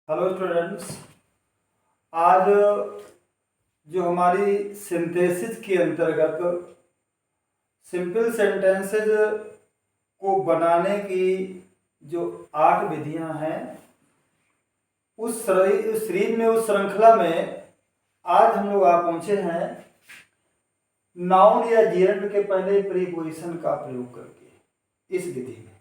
Hello students. आज जो हमारी सिंथेसिस के अंतर्गत सिंपल सेंटेंसेस को बनाने की जो 8 विधियां हैं उस सीरीज में, उस श्रृंखला में आज हम लोग आ पहुंचे हैं नाउन या जेरेंड के पहले प्रीपोजिशन का प्रयोग करके इस विधि में।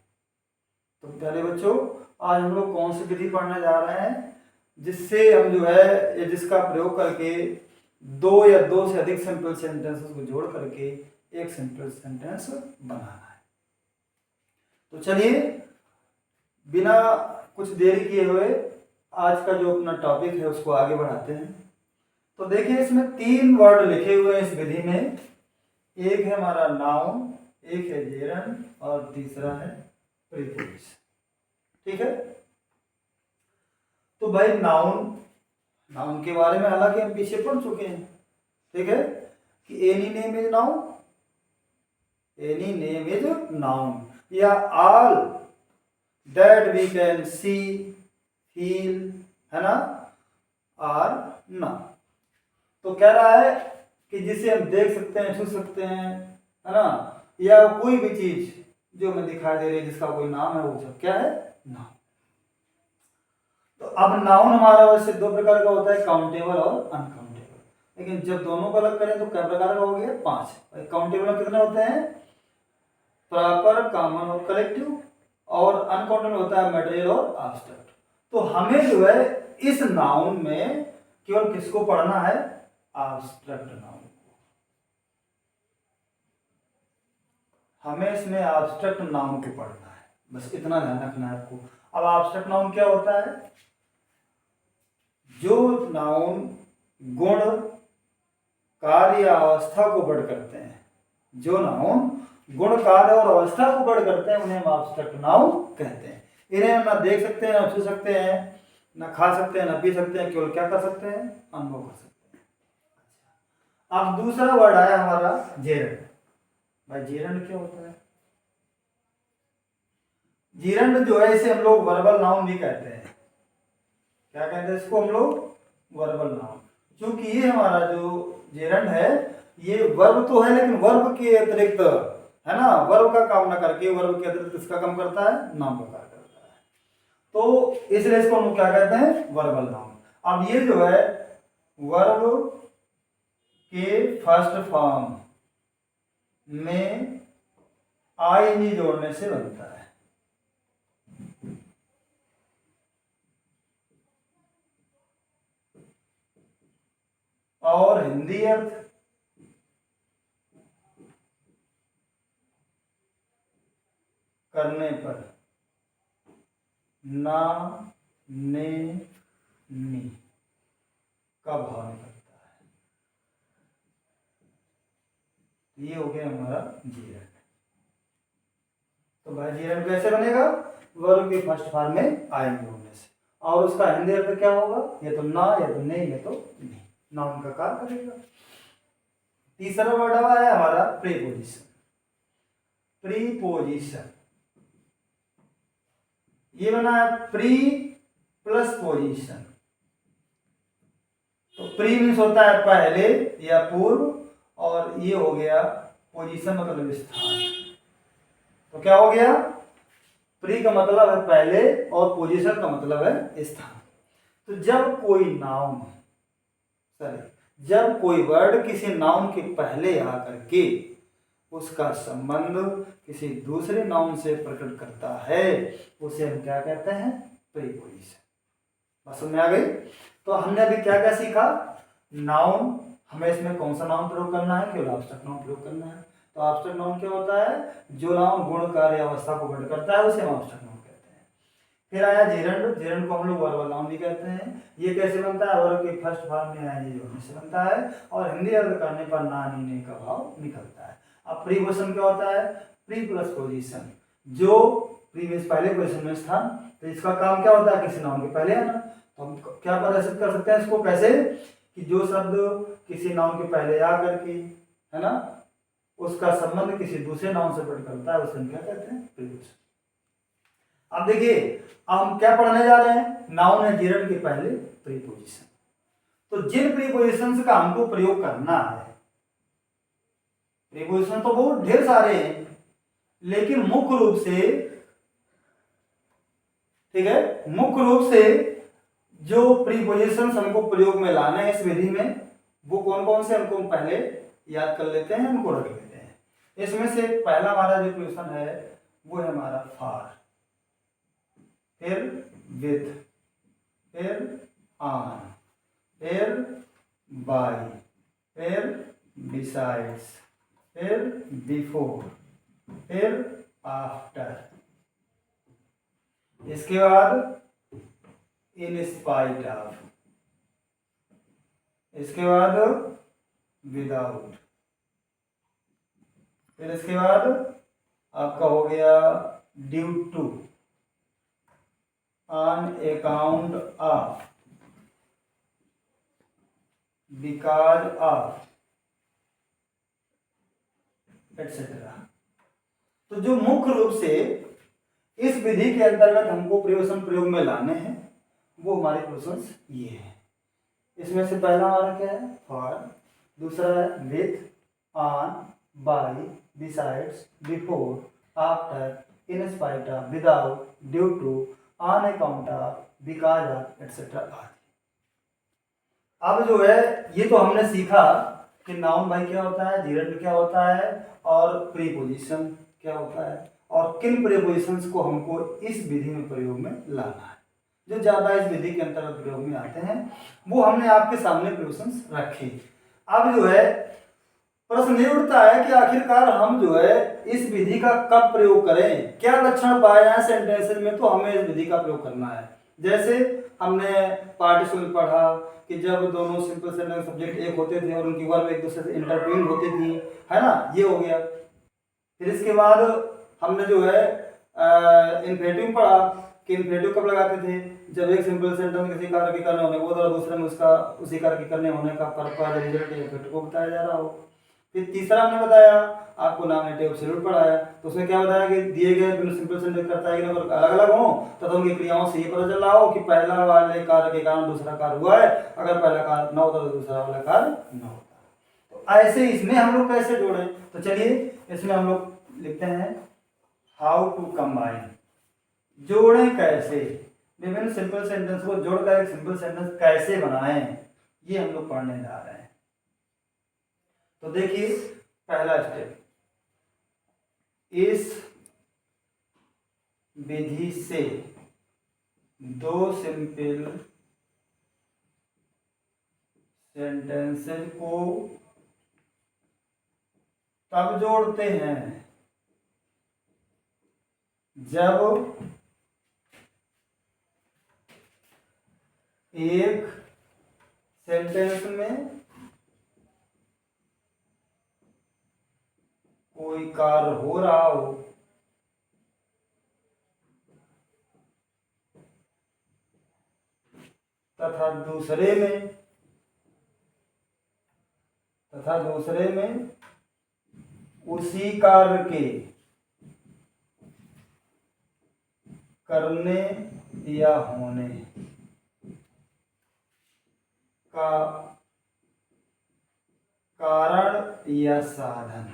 तो पहले बच्चों, आज हम लोग कौन सी विधि पढ़ने जा रहे हैं जिससे हम जो है जिसका प्रयोग करके दो या दो से अधिक सिंपल सेंटेंसेस को जोड़ करके एक सिंपल सेंटेंस बनाना है। तो चलिए बिना कुछ देरी किए हुए आज का जो अपना टॉपिक है उसको आगे बढ़ाते हैं। तो देखिए, इसमें 3 वर्ड लिखे हुए हैं इस विधि में। एक है हमारा नाउन, एक है जेरंड और तीसरा है प्रीपोजिशन। ठीक है। तो भाई नाउन के बारे में हालांकि हम पीछे पढ़ चुके हैं। ठीक है कि any name is noun, any name is noun, या all that we can see feel, है ना, आर नाउन। तो कह रहा है कि जिसे हम देख सकते हैं, छू सकते हैं, है ना, या कोई भी चीज जो हमें दिखाई दे रही है जिसका कोई नाम है, वो सब क्या है? नाउन। तो अब नाउन हमारा वैसे 2 प्रकार का होता है, काउंटेबल और अनकाउंटेबल। लेकिन जब दोनों को अलग करें तो कै प्रकार का हो गया? 5। काउंटेबल में कितने होते हैं? प्रॉपर, कॉमन और कलेक्टिव। और अनकाउंटेबल होता है मटेरियल और एब्स्ट्रैक्ट। तो हमें जो है इस नाउन में केवल किसको पढ़ना है? एब्स्ट्रैक्ट नाउन को। हमें इसमें एब्स्ट्रैक्ट नाउन को पढ़ना है, बस इतना ध्यान रखना है आपको। अब एब्स्ट्रैक्ट नाउन क्या होता है? जो नाउन गुण, कार्य या अवस्था को बढ़ करते हैं, जो नाउन गुण, कार्य और अवस्था को बढ़ करते हैं, उन्हें हम एब्स्ट्रैक्ट नाउन कहते हैं। इन्हें ना देख सकते हैं, ना छू सकते हैं, ना खा सकते हैं, ना पी सकते हैं, केवल क्या कर सकते हैं? अनुभव कर सकते हैं। अब दूसरा वर्ड आया हमारा जेरंड। भाई जेरंड क्या होता है? जेरंड जो है इसे हम लोग वर्बल नाउन भी कहते हैं। क्या कहते हैं इसको हम लोग? Verbal noun. क्योंकि ये हमारा जो जेरंड है ये वर्ब तो है, लेकिन वर्ब के अतिरिक्त, है ना, वर्ब का काम ना करके वर्ब के अतिरिक्त किसका काम करता है? नाम का कार्य करता है। तो इसलिए इसको हम लोग क्या कहते हैं? Verbal noun. अब ये जो है वर्ब के फर्स्ट फॉर्म में आईएनजी जोड़ने से बनता है। और हिंदी अर्थ करने पर ना, ने, नी का भाव निकलता है। ये हो गया हमारा जेरंड। तो भाई जेरंड कैसे बनेगा? वर्ब के फर्स्ट फॉर्म में आएंगे होने से। और उसका हिंदी अर्थ क्या होगा? ये तो ना, ये तो नहीं, ये तो नहीं, नाउन का कार्य करेगा। तीसरा वर्ड है हमारा प्रीपोजिशन। प्रीपोजिशन ये बना है प्री प्लस पोजीशन। तो प्री मीन्स होता है पहले या पूर्व, और ये हो गया पोजीशन मतलब स्थान। तो क्या हो गया? प्री का मतलब है पहले और पोजीशन का मतलब है स्थान। तो जब कोई वर्ड किसी नाउन के पहले आकर के उसका संबंध किसी दूसरे नाउन से प्रकट करता है, उसे हम क्या कहते हैं? प्रीपोजिशन। बस समझ में आ गई? तो हमने अभी क्या क्या सीखा? नाउन, हमें इसमें कौन सा नाउन प्रयोग करना है? केवल एब्स्ट्रैक्ट नाउन प्रयोग करना है। तो एब्स्ट्रैक्ट नाउन क्या होता है? जो नाउन गुण, कार्य, अवस्था को बढ़ करता है उसे हम एब्स्ट्रैक्ट नाउन कहते हैं। फिर आया जेरंड। जेरंड को हम लोग वर्बल नाउन भी कहते हैं। ये कैसे बनता है? वर्ब के फर्स्ट फॉर्म में आएंगे जोड़ने से बनता है, और हिंदी अर्थ करने पर ना, नी, ने का भाव निकलता है। अब प्रीपोजिशन क्या होता है? प्री प्लस पोजीशन, जो प्रीवियस पहले पोजीशन में स्थान। तो इसका काम क्या होता है? किसी नाउन के पहले आना। तो हम क्या प्रदर्शित कर सकते हैं इसको? कैसे कि जो शब्द किसी नाउन के पहले आ करके, है ना, उसका संबंध किसी दूसरे नाउन से बढ़ करता है, उसे हम क्या कहते हैं? प्रीपोजिशन। अब देखिए, अब हम क्या पढ़ने जा रहे हैं, नाउन या जिरंड के पहले प्रीपोजिशन। तो जिन प्रीपोजिशंस का हमको प्रयोग करना है, प्रीपोजिशन तो बहुत ढेर सारे हैं, लेकिन मुख्य रूप से, ठीक है, मुख्य रूप से जो प्रीपोजिशंस हमको प्रयोग में लाने हैं इस विधि में, वो कौन कौन से हमको पहले याद कर लेते हैं, उनको रख लेते हैं। इसमें से पहला हमारा जो प्रीपोजिशन है वो है हमारा फॉर, फिर विथ, फिर ऑन, फिर बाय, फिर बिसाइड्स, फिर बिफोर, फिर आफ्टर, इसके बाद इन स्पाइट ऑफ, इसके बाद विदाउट, फिर इसके बाद आपका हो गया due to, on account of, because of, et cetera. तो जो मुख्य रूप से इस विधि के अंतर्गत हमको प्रयोग में लाने हैं वो हमारे प्रीपोजिशंस ये हैं। इसमें से पहला हमारा क्या है, फॉर, दूसरा है with, on, by, besides, before, after, in spite of, without, due to, on account of, because of, et cetera आदि। अब जो है ये तो हमने सीखा कि नाउन भाई क्या होता है, जिरंड क्या होता है, और प्रीपोजिशन क्या होता है, और किन प्रीपोजिशंस को हमको इस विधि में प्रयोग में लाना है। जो ज्यादा इस विधि के अंतर्गत प्रयोग में आते हैं वो हमने आपके सामने प्रीपोजिशंस रखे। अब जो है प्रश्न ये उठता है कि आखिरकार हम जो है इस विधि का कब प्रयोग करें, क्या लक्षण पाए जाए सेंटेंसेस में तो हमें इस विधि का प्रयोग करना है। जैसे हमने पार्टिसिपल में पढ़ा कि जब दोनों सिंपल सेंटेंस सब्जेक्ट एक होते थे और उनकी वर्ब एक दूसरे से इंटरट्विन होती थी, है ना, ये हो गया। फिर इसके बाद हमने जो है इन्फिनेटिव पढ़ा कि इन्फिनेटिव कब लगाते थे, जब एक सिंपल सेंटेंस किसी कार्य के करने होने को और दूसरे में उसका उसी कार्य के करने होने का पर्पस, रिजल्ट या इफेक्ट को बताया जा रहा हो। फिर तीसरा हमने बताया आपको नॉमिनेटिव एब्सोल्यूट पढ़ाया, तो उसने क्या बताया कि दिए गए सिंपल सेंटेंस करता है कि अगर अलग अलग हो तथा उनकी क्रियाओं से ये पता चल रहा हो कि पहला वाले कार्य के कारण दूसरा कार्य हुआ है, अगर पहला कार्य न होता तो दूसरा वाला कार्य न होता। तो ऐसे इसमें हम लोग कैसे जोड़ें, तो चलिए इसमें हम लोग लिखते हैं हाउ टू कंबाइन, जोड़ें कैसे, विभिन्न सिंपल सेंटेंस को जोड़कर एक सिंपल सेंटेंस कैसे बनाएं, ये हम लोग पढ़ने जा रहे हैं। तो देखिए पहला स्टेप, इस विधि से दो सिंपल सेंटेंसेस को तब जोड़ते हैं जब एक सेंटेंस में कोई कार्य हो रहा हो तथा दूसरे में उसी कार्य के करने या होने का कारण या साधन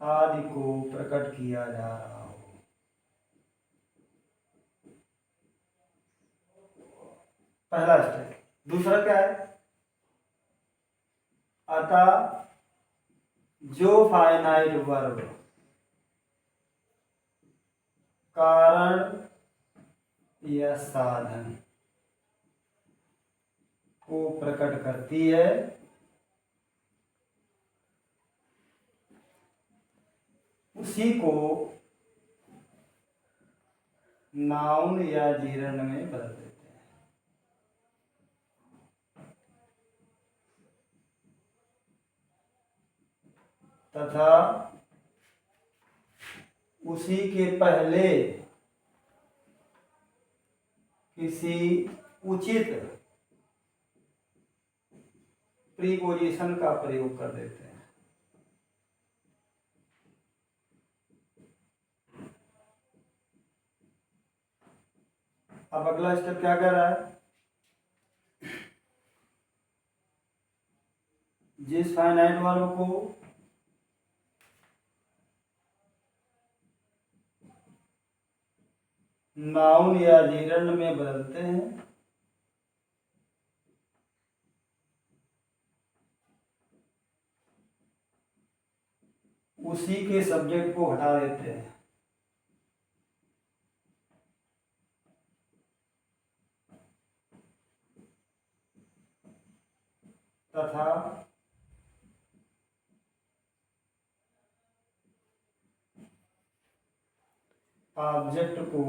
आदि को प्रकट किया जा रहा हो। पहला स्टेप। दूसरा क्या है, अतः जो फाइनाइट वर्ब कारण या साधन को प्रकट करती है उसी को नाउन या जिरंड में बदल देते हैं। तथा उसी के पहले किसी उचित प्रीपोजिशन का प्रयोग कर देते हैं। अब अगला स्टेप क्या कह रहा है, जिस फाइनाइट वर्ब को नाउन या जिरंड में बदलते हैं उसी के सब्जेक्ट को हटा देते हैं। तथा ऑब्जेक्ट को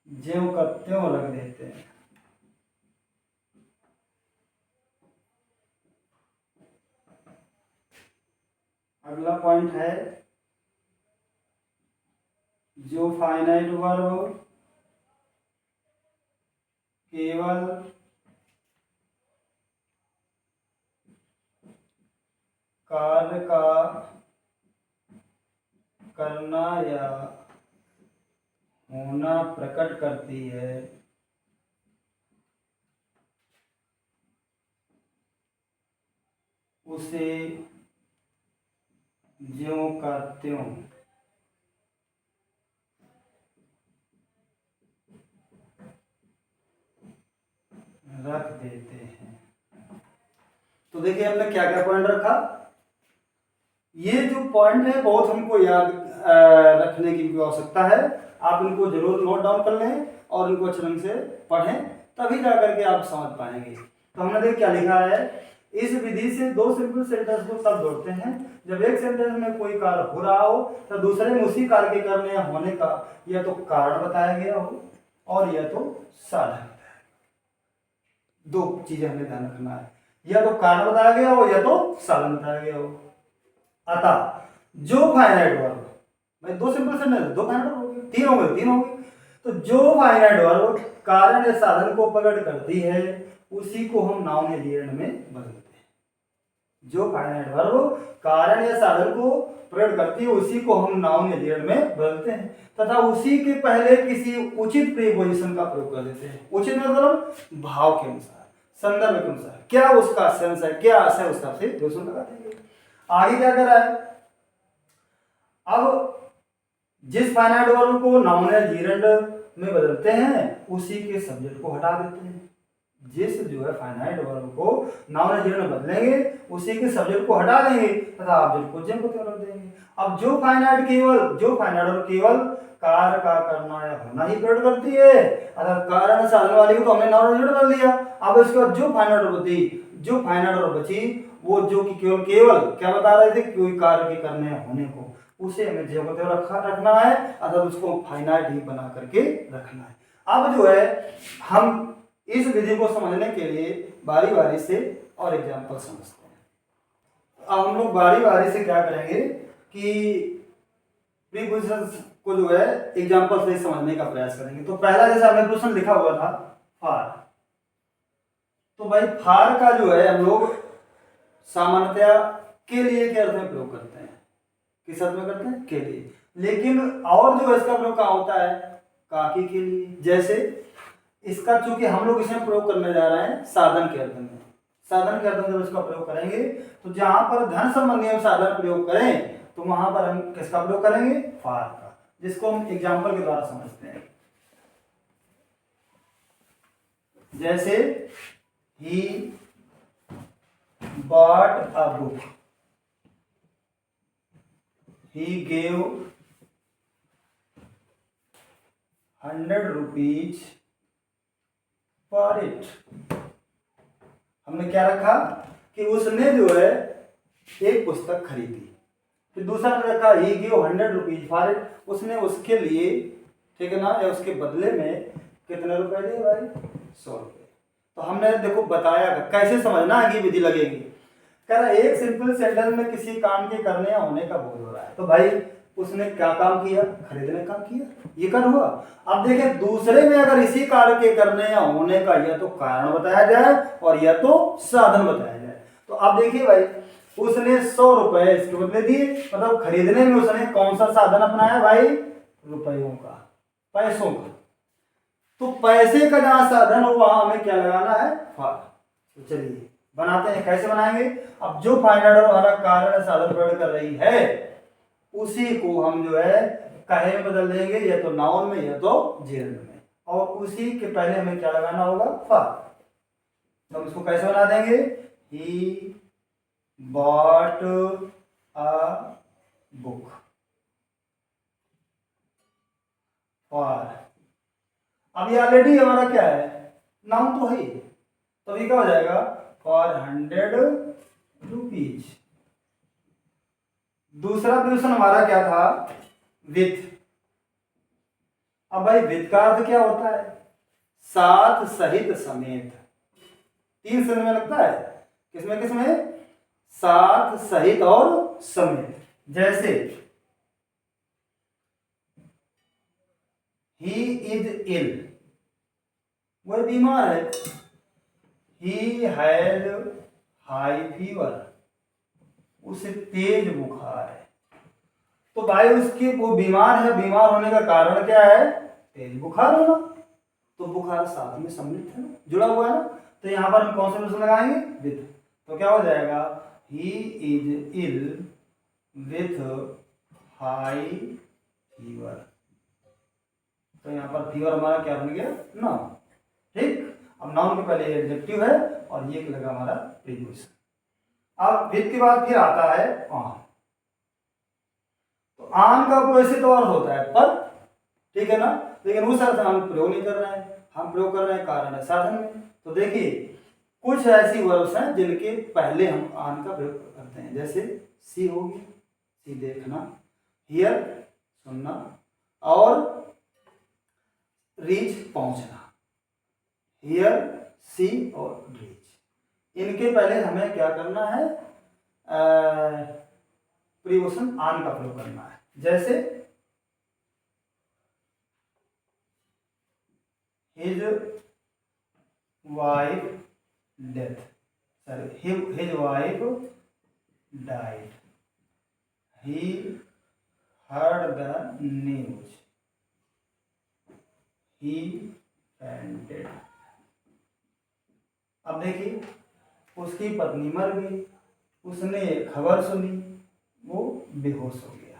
ज्यों का त्यों रख देते हैं। अगला पॉइंट है, जो फाइनाइट वर्ब केवल कार्य का करना या होना प्रकट करती है उसे ज्यों का त्यों रख देते हैं। तो देखिए हमने क्या क्या पॉइंट रखा। ये जो पॉइंट है बहुत हमको याद रखने की भी आवश्यकता है। आप इनको जरूर नोट डाउन कर लें और इनको अच्छे ढंग से पढ़ें, तभी जाकर के आप समझ पाएंगे। तो हमने देख क्या लिखा है, इस विधि से दो सिंपल सेंटेंस को तब जोड़ते हैं जब एक सेंटेंस में कोई कार्य हो रहा हो तो दूसरे में उसी कार्य के करने या होने का या तो कारण बताया गया हो और या तो साधन। दो चीजें हमें ध्यान रखना है, या तो कारण बताया गया हो या तो साधन बताया गया हो। अतः जो फाइनाइट वर्ब, भाई दो सिंपल सेंटेंस, दो फाइनाइट वर्ब हो गए, तीन हो गए। तो जो फाइनाइट वर्ब कारण या साधन को प्रकट करती है उसी को हम नाउन या जिरंड में बदलते हैं। जो फाइनाइट वर्ब कारण या साधन को प्रकट करती है उसी को हम नाउन या जिरंड में बदलते हैं तथा उसी के पहले किसी उचित प्रीपोजिशन का प्रयोग कर देते हैं। उचित मतलब भाव के अनुसार, संदर्भ के अनुसार, क्या उसका सेंस है, क्या आशय है, उसका से प्रीपोजिशन लगा देंगे। आगे क्या कर रहा है, अब जिस फाइनाइट वर्ब को नाउन या जिरंड में बदलते हैं उसी के सब्जेक्ट को हटा देते हैं। जिस जो है फाइनाइट वर्ब को नाउन या जिरंड में बदलेंगे उसी के सब्जेक्ट को हटा देंगे तथा ऑब्जेक्ट को ज्यों को त्यों रख देंगे। अब जो फाइनाइट वर्ब केवल कार्य का करना या होना ही प्रकट करती है, अगर कारण साधन वाली को तो हमने नाउन या जिरंड बदल दिया। अब इसके बाद जो फाइनाइट वर्ब बची वो जो कि केवल क्या बता रहे थे, कोई कार्य के करने या होने को, उसे हमें ज्यों को त्यों रखना है अर्थात उसको फाइनाइट ही बना करके रखना है। अब जो है हम इस विधि को समझने के लिए बारी बारी से और एग्जाम्पल समझते हैं। अब हम लोग बारी बारी से क्या करेंगे कि प्रीपोजिशंस को जो है एग्जाम्पल से समझने का प्रयास करेंगे। तो पहला जैसा हमने प्रश्न लिखा हुआ था फार, तो भाई फार का जो है हम लोग सामान्यतया के लिए के अर्थ में प्रयोग करते हैं। किस अर्थ में करते हैं? के लिए। लेकिन और जो इसका प्रयोग कहाँ होता है? काकी के लिए। जैसे इसका चूंकि हम लोग इसमें प्रयोग करने जा रहे हैं साधन के अर्थ में, साधन के अर्थ में जब इसका प्रयोग करेंगे तो जहां पर धन संबंधी हम साधन प्रयोग करें तो वहां पर हम किसका प्रयोग करेंगे? फार का, जिसको हम एग्जाम्पल के द्वारा समझते हैं। जैसे ही bought a book, he gave 100 rupees for it। हमने क्या रखा कि उसने जो है एक पुस्तक खरीदी। फिर दूसरा ने रखा he gave 100 rupees for it, उसने उसके लिए, ठीक है ना, या उसके बदले में कितने रुपए दिए भाई? 100 रुपए। तो हमने देखो बताया कैसे समझना आगे विधि लगेगी। कह रहा एक सिंपल सेंटेंस में किसी काम के करने या होने का बोध हो रहा है, तो भाई उसने क्या काम किया? खरीदने का काम किया, ये कर हुआ। अब देखें दूसरे में अगर इसी कार्य के करने या होने का या तो कारण बताया जाए और या तो साधन बताया जाए। तो अब देखिए भाई उसने 100 रुपए इसके बदले दिए, मतलब खरीदने में उसने कौन सा साधन अपनाया भाई, रुपयों का, पैसों का। तो पैसे का जहां साधन हो वहां हमें क्या लगाना है, फॉर। तो चलिए बनाते हैं, कैसे बनाएंगे। अब जो फाइनाइट और हमारा कारण साधन प्रकट कर रही है उसी को हम जो है काहे में बदल देंगे, या तो नाउन में या तो जेरंड में, और उसी के पहले हमें क्या लगाना होगा, फॉर। तो हम इसको कैसे बना देंगे, he bought a book for. अब ये ऑलरेडी हमारा क्या है, नाउन तो है, तो ये क्या हो जाएगा, फॉर 100 रुपीज। दूसरा प्रश्न हमारा क्या था, विथ। अब भाई विथ का अर्थ क्या होता है, साथ सहित समेत। 3 शब्द में लगता है, किसमें किसमें, साथ सहित और समेत। जैसे ही इज इल, वह बीमार है, ही हैड हाई फीवर, उसे तेज बुखार है। तो भाई उसकी वो बीमार है, बीमार होने का कारण क्या है, तेज बुखार होना। तो बुखार साथ में सम्मिलित है ना, जुड़ा हुआ है ना। तो यहां पर हम कौन सा प्रश्न लगाएंगे, विथ। तो क्या हो जाएगा, he is ill with high fever. तो यहाँ पर फीवर हमारा क्या बन गया, नाउन। ठीक, अब नाउन के पहले एडजेक्टिव है और ये लगा हमारा प्रीपोजिशन। अब विथ के बाद फिर आता है ऑन। तो ऑन का वैसे तो अर्थ होता है पर, ठीक है ना, लेकिन उस अर्थ हम प्रयोग नहीं कर रहे हैं, हम प्रयोग कर रहे हैं कारण है साधन में। तो देखिए कुछ ऐसी वर्ब्स हैं जिनके पहले हम ऑन का प्रयोग करते हैं, जैसे सी हो गया, सी देखना, हियर सुनना, और रीच पहुंचना, हियर सी और रीच। इनके पहले हमें क्या करना है, प्रीपोजिशन ऑन का प्रयोग करना है। जैसे his wife death, sorry his wife died, he heard the news, he fainted. अब देखिए उसकी पत्नी मर गई, उसने खबर सुनी, वो बेहोश हो गया।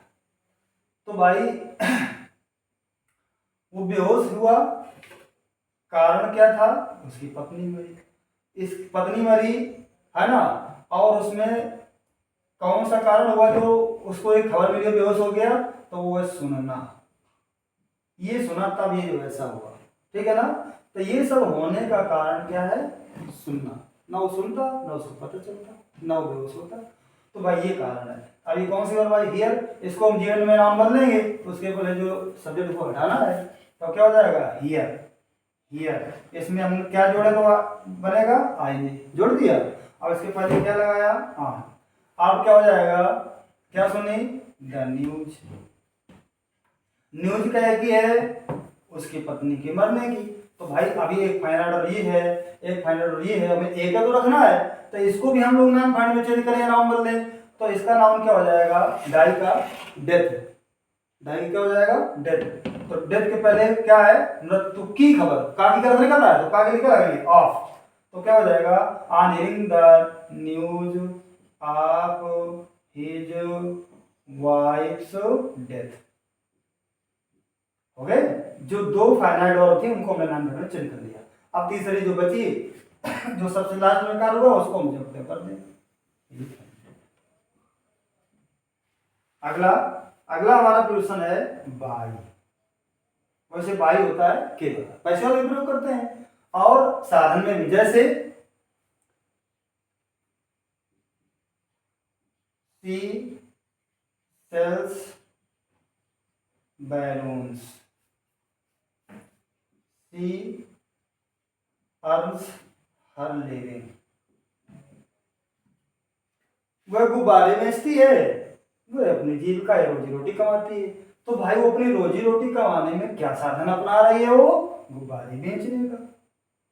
तो भाई वो बेहोश हुआ, कारण क्या था, उसकी पत्नी मरी। इस पत्नी मरी है ना, और उसमें कौन सा कारण हुआ जो उसको एक खबर मिली, बेहोश हो गया, तो वो है सुनना। ये सुना तब ये जो ऐसा हुआ, ठीक है ना। तो ये सब होने का कारण क्या है, सुनना। ना वो सुनता, ना उसको पता चलता, ना वो बेहोश होता। तो भाई ये कारण है। अभी कौन सी वर्ब आई, हियर, इसको हम जीवन में नाम बदलेंगे, उसके पहले जो सब्जेक्ट को हटाना है, तो क्या हो जाएगा, हियर। हियर इसमें हम क्या जोड़े तो बनेगा, आईने जोड़ दिया। अब इसके पहले क्या लगाया, ऑन। अब क्या हो जाएगा, क्या सुनी, द न्यूज। न्यूज क्या है कि है, उसकी पत्नी की मरने की। तो भाई अभी एक फाइनल ऑर्डर ये है, एक फाइनल ऑर्डर ये है, हमें एक तो रखना है, तो इसको भी हम लोग नाम फाइनल में चेंज करें, नाम बदलें। तो इसका नाम क्या हो जाएगा, डाई का डेथ। डाई क्या हो जाएगा, डेथ। तो डेथ के पहले क्या है, मृत्यु की खबर, का की खबर निकल रहा है, तो का के लिखा लगेंगे ऑफ। तो क्या हो जाएगा, on hearing the news of his wives death. हो गए, जो 2 फाइनाइट और थी उनको हमने नाम देना चेंज कर दिया। अब तीसरी जो बची, जो सबसे लास्ट में कार हुआ, उसको हम जोड़ते कर दें। अगला अगला हमारा प्रीपोजिशन है बाई। वैसे बाई होता है केवल, पैसे वाले प्रयोग करते हैं, और साधन में भी, जैसे सी sales balloons, she earns her living. वह गुब्बारे बेचती है, वह अपनी जीविका रोजी रोटी कमाती है। तो भाई वो अपनी रोजी रोटी कमाने में क्या साधन अपना रही है, वो गुब्बारे बेचने का।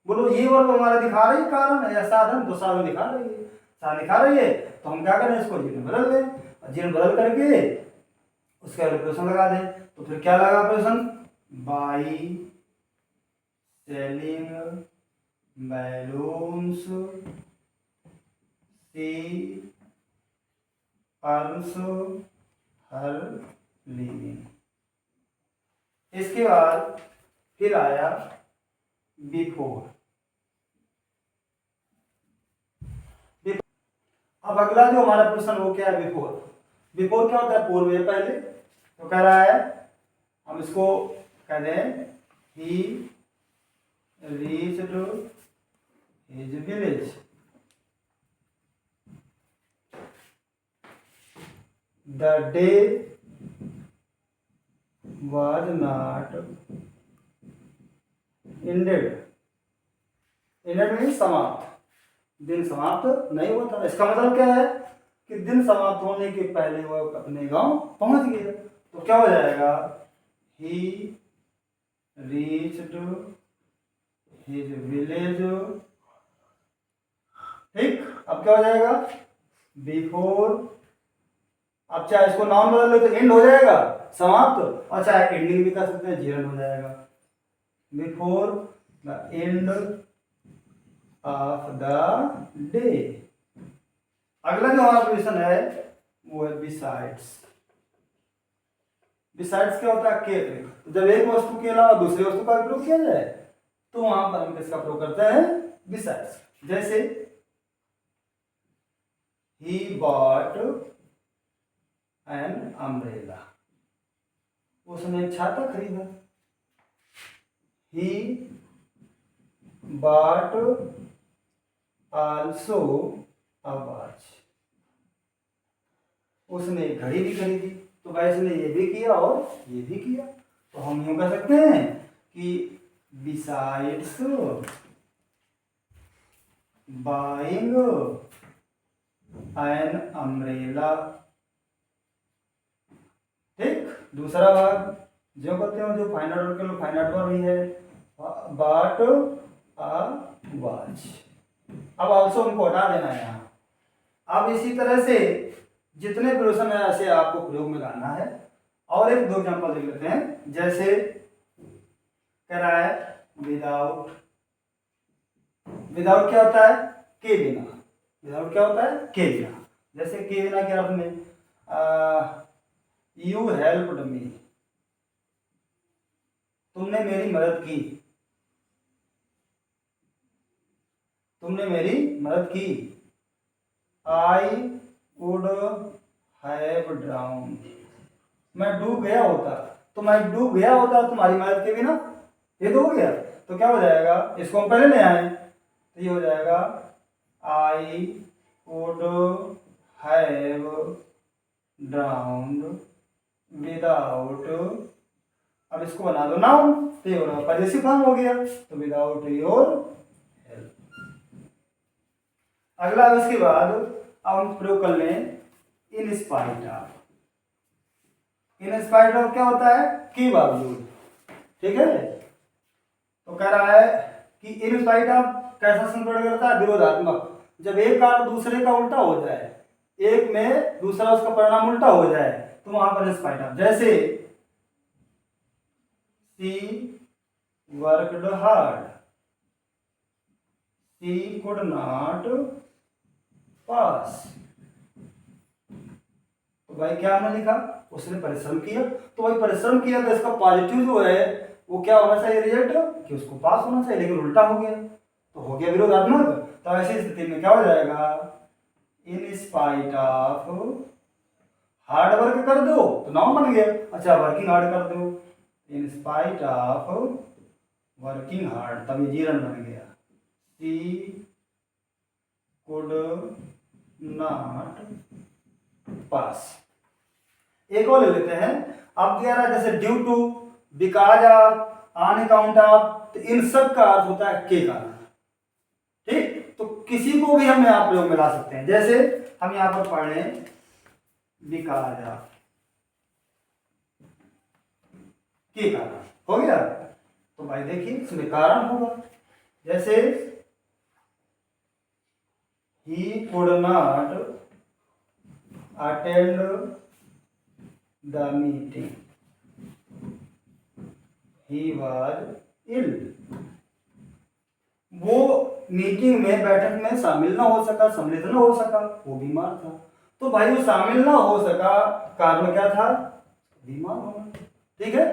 बोलो ये वर्ब हमारा दिखा रही कारण है या साधन, तो साधन दिखा रही है। चार दिखा रही है, तो हम क्या करें, इसको जीरो में बदल दें, और जीरो बदल करके उसके बाद ऑपरेशन लगा दें। तो फिर क्या लगा operation, by selling balloons she earns her living. इसके बाद फिर आया बिफोर। अब अगला जो हमारा प्रश्न वो क्या है, बिफोर। बिफोर क्या होता है, पूर्व या पहले। तो कह रहा है, हम इसको कह दें ही reached his village the day was not ended। ended means समाप्त, दिन समाप्त नहीं होता। इसका मतलब क्या है कि दिन समाप्त होने के पहले वो अपने गांव पहुंच गया। तो क्या हो जाएगा, ही रीच्ड हिज विलेज। ठीक, अब क्या हो जाएगा, बिफोर। अब चाहे इसको नाउन बदल लो तो एंड हो जाएगा, समाप्त, और चाहे एंडिंग भी कर सकते हैं, जीवन हो जाएगा। Before the end of the day. अगला जो हमारा क्वेश्चन है वो है बिसाइड्स। बिसाइड्स क्या होता है, के अतिरिक्त। जब एक वस्तु के अलावा दूसरी वस्तु का प्रयोग किया जाए तो वहां पर हम किसका प्रयोग करते हैं, बिसाइड्स। जैसे ही बॉट एन अम्ब्रेला, उसने एक छाता खरीदा। He bought also a watch, उसने एक घड़ी भी खरीदी। तो भाई इसने ये भी किया और ये भी किया। तो हम यूं कह सकते हैं कि बिसाइड्स बाइंग एन अम्ब्रेला। ठीक, दूसरा भाग जो कहते हैं, जो फाइनल वर्ड के लोग फाइनल वर्ड ही है, बट अ वॉच। अब ऑल्सो उनको हटा देना है यहाँ। अब इसी तरह से जितने प्रश्न है ऐसे आपको प्रयोग में लाना है। और एक दो एग्जांपल देख लेते हैं। जैसे कह रहा है विदाउट। विदाउट क्या होता है, के बिना। विदाउट क्या होता है, के बिना। जैसे के बिना के अर्थ में यू हेल्प्ड मी, तुमने मेरी मदद की। तुमने मेरी मदद की। आई वुड हैव ड्राउन, मैं डूब गया होता। तो मैं डूब गया होता तुम्हारी मदद के बिना, ये तो हो गया। तो क्या हो जाएगा, इसको हम पहले ले आए तो ये हो जाएगा आई वुड हैव ड्राउन्ड विदाउट। अब इसको बना दो नाउन, तो ये हो रहा पॉजेसिव फॉर्म हो गया। तो विदाउट योर हेल्प। अगला इसके बाद अब हम प्रयोग कर लें इन spite of. In spite of क्या होता है, के बावजूद। ठीक है, तो कह रहा है कि इन स्पाइट ऑफ कैसा संप्रयोग करता है, विरोधात्मक। जब एक का दूसरे का उल्टा हो जाए, एक में दूसरा उसका परिणाम उल्टा हो जाए, तो वहां पर स्पाइट ऑफ। जैसे she worked hard, she could not pass. तो भाई क्या हमने लिखा, उसने परिश्रम किया। तो भाई परिश्रम किया तो इसका पॉजिटिव जो है वो क्या होना चाहिए, रिजल्ट, कि उसको पास होना चाहिए, लेकिन उल्टा हो गया तो हो गया विरोधात्मक। तो ऐसी स्थिति में क्या हो जाएगा, इन स्पाइट ऑफ हार्ड वर्क कर दो तो नाउन बन गया। अच्छा, वर्किंग हार्ड कर दो, in spite of working hard, तब ये जीरन बन गया। She could not pass. एक और ले लेते हैं। अब दिया रहा जैसे due to, because of, on account of, तो इन सब का अर्थ होता है के कारण। ठीक, तो किसी को भी हम यहाँ प्रयोग में ला सकते हैं। जैसे हम यहाँ पर पढ़ लें बिकॉज ऑफ, के कारण हो गया। तो भाई देखिए इसमें कारण होगा। जैसे he could not attend the meeting, he was ill, वो मीटिंग में बैठक में शामिल ना हो सका, सम्मिलित ना हो सका, वो बीमार था। तो भाई वो शामिल ना हो सका, कारण क्या था? बीमार होना। ठीक है,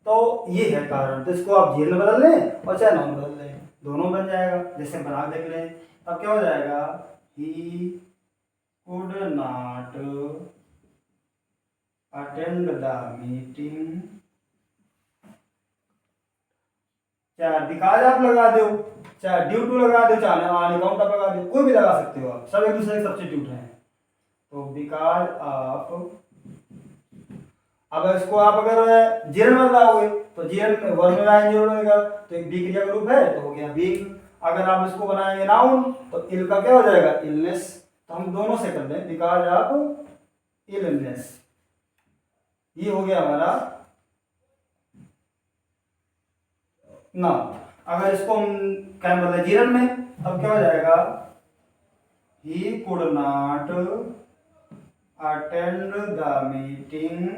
तो ये है कारण। तो इसको आप जीर में बदल लें और चाहे नाउन बदल लें, दोनों बन जाएगा। जैसे बना देख लें, अब क्या हो जाएगा? He could not attend the meeting, चाहे बिकॉज आप लगा दो, चाहे ड्यू टू लगा दो, चाहे ऑन अकाउंट आप लगा दो, कोई भी लगा सकते हो आप, सब एक दूसरे के सब्स्टिट्यूट हैं। तो बिकॉज ऑफ, अब इसको आप अगर जीरन में लगाओगे तो जीरन में वर्ब में आएंगे होगा, तो एक बी क्रिया का रूप है तो हो गया बीइंग। अगर आप इसको बनाएंगे नाउन तो इल का क्या हो जाएगा? इलनेस। तो हम दोनों से कर लें, बिकॉज ऑफ इलनेस, ये हो गया हमारा नाउन। अगर इसको हम क्या बदले जीरन में, तब क्या हो जाएगा? He could not attend the meeting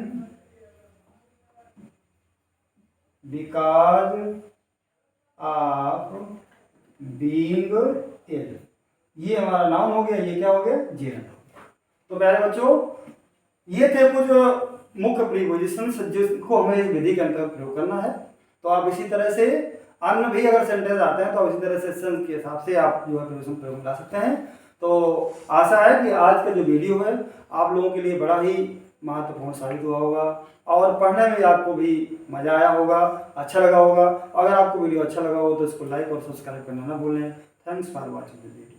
because of being ill. ये हमारा नाउन हो गया, ये क्या हो गया? जीरन। तो प्यारे बच्चों, ये थे कुछ मुख्य प्रीपोजिशंस जिसको हमें इस विधि के अंतर्गत प्रयोग करना है। तो आप इसी तरह से अन्य भी अगर सेंटेंस आते हैं तो इसी तरह से सेंस के हिसाब से आप जो है प्रीपोजिशन प्रयोग ला सकते हैं। तो आशा है कि आज का जो वीडियो है आप लोगों के लिए बड़ा ही महत्वपूर्ण साबित हुआ होगा और पढ़ने में आपको भी मजा आया होगा, अच्छा लगा होगा। अगर आपको वीडियो अच्छा लगा हो तो इसको लाइक और सब्सक्राइब करना ना भूलें। Thanks for watching the video.